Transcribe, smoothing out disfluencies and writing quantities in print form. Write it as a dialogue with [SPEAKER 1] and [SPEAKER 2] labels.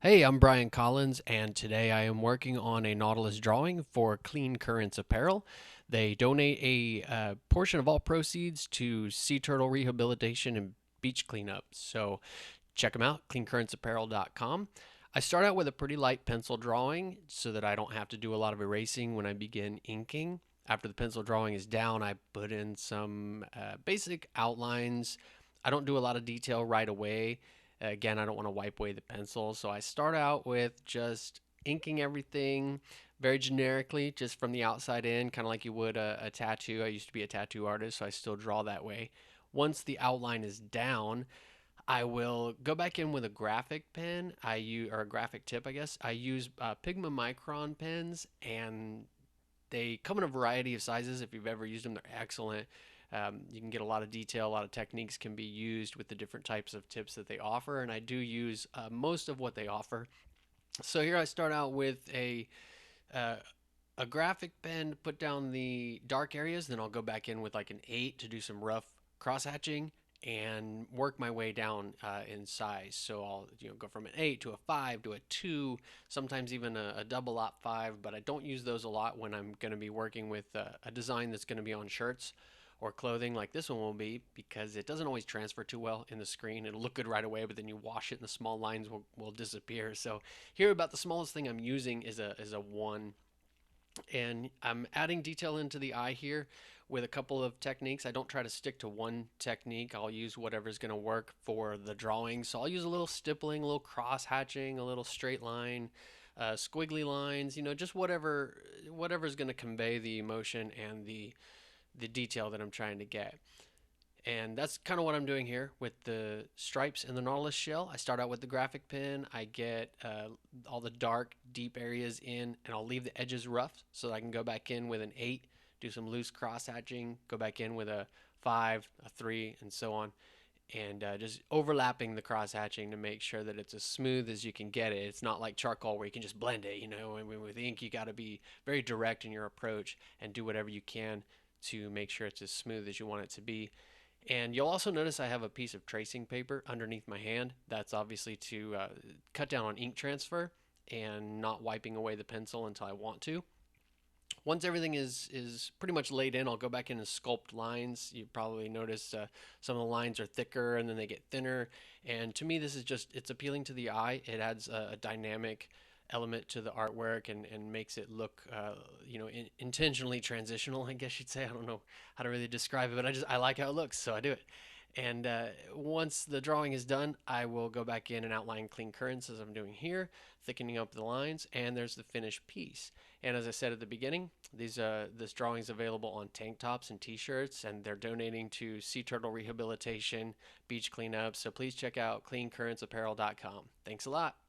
[SPEAKER 1] Hey, I'm Brian Collins, and today I am working on a Nautilus drawing for Clean Currents Apparel. They donate a portion of all proceeds to sea turtle rehabilitation and beach cleanup. So check them out, cleancurrentsapparel.com. I start out with a pretty light pencil drawing so that I don't have to do a lot of erasing when I begin inking. After the pencil drawing is down, I put in some basic outlines. I don't do a lot of detail right away. Again, I don't want to wipe away the pencil, so I start out with just inking everything very generically, just from the outside in, kind of like you would a tattoo. I used to be a tattoo artist, so I still draw that way. Once the outline is down, I will go back in with a graphic pen. I use or a graphic tip, I guess. I use Pigma Micron pens, and they come in a variety of sizes. If you've ever used them, they're excellent. You can get a lot of detail, a lot of techniques can be used with the different types of tips that they offer, and I do use most of what they offer. So here I start out with uh, a graphic pen to put down the dark areas. Then I'll go back in with like an 8 to do some rough cross hatching and work my way down in size. So I'll go from an 8 to a 5 to a 2, sometimes even a double op 5. But I don't use those a lot when I'm going to be working with a design that's going to be on shirts or clothing like this one will be, because it doesn't always transfer too well in the screen. It'll look good right away, but then you wash it and the small lines will disappear. So here, about the smallest thing I'm using is a 1, and I'm adding detail into the eye here with a couple of techniques. I don't try to stick to one technique. I'll use whatever's going to work for the drawing. So I'll use a little stippling, a little cross hatching, a little straight line, squiggly lines, just whatever's going to convey the emotion and the detail that I'm trying to get. And that's kind of what I'm doing here with the stripes and the Nautilus shell. I start out with the graphic pen. I get all the dark, deep areas in, and I'll leave the edges rough so that I can go back in with an 8, do some loose cross hatching, go back in with a 5, a 3, and so on. And just overlapping the cross hatching to make sure that it's as smooth as you can get it. It's not like charcoal where you can just blend it, And with ink, you got to be very direct in your approach and do whatever you can to make sure it's as smooth as you want it to be. And you'll also notice I have a piece of tracing paper underneath my hand. That's obviously to cut down on ink transfer and not wiping away the pencil until I want to. Once everything is pretty much laid in, I'll go back in and sculpt lines. You probably notice some of the lines are thicker and then they get thinner. And to me, this is just, it's appealing to the eye. It adds a dynamic element to the artwork and makes it look, intentionally transitional, I guess you'd say. I don't know how to really describe it, but I like how it looks, so I do it. And once the drawing is done, I will go back in and outline clean currents as I'm doing here, thickening up the lines, and there's the finished piece. And as I said at the beginning, this drawing is available on tank tops and t-shirts, and they're donating to sea turtle rehabilitation, beach cleanup. So please check out cleancurrentsapparel.com. Thanks a lot.